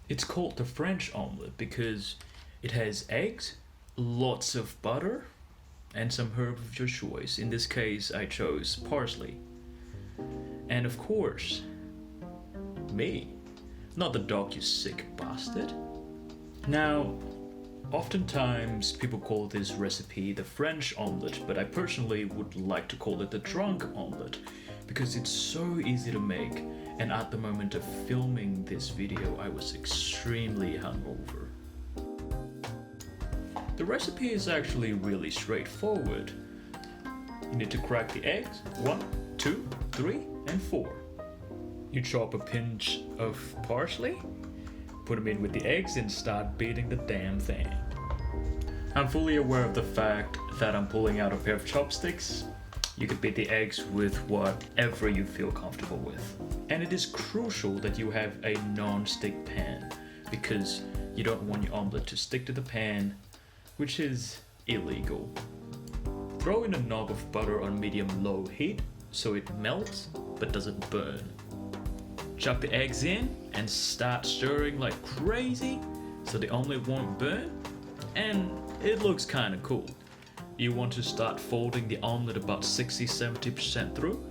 It's called the French omelette because it has eggs, lots of butter, and some herb of your choice. In this case, I chose parsley. And of course, me. Not the dog, you sick bastard. Now, oftentimes people call this recipe the French omelette, but I personally would like to call it the drunk omelette because it's so easy to make, and at the moment of filming this video I was extremely hungover. The recipe is actually really straightforward. You need to crack the eggs, 1, 2, 3, and 4. You chop a pinch of parsley, put them in with the eggs and start beating the damn thing. I'm fully aware of the fact that I'm pulling out a pair of chopsticks. You could beat the eggs with whatever you feel comfortable with. And it is crucial that you have a non-stick pan because you don't want your omelette to stick to the pan, which is illegal. Throw in a knob of butter on medium-low heat so it melts but doesn't burn. Chuck the eggs in and start stirring like crazy so the omelette won't burn, and it looks kinda cool. You want to start folding the omelette about 60-70% through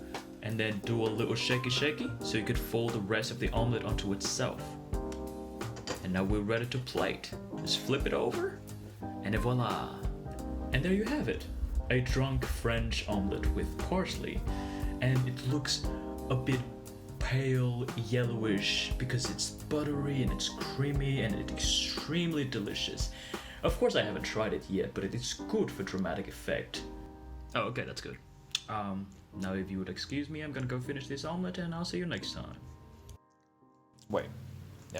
and then do a little shaky so you could fold the rest of the omelette onto itself. And now we're ready to plate. Just flip it over and voila. And there you have it. A drunk French omelette with parsley, and it looks a bit pale yellowish because it's buttery and it's creamy and it's extremely delicious. Of course I haven't tried it yet, but it is good for dramatic effect. Oh, okay, that's good. Now if you would excuse me, I'm gonna go finish this omelette and I'll see you next time. Wait.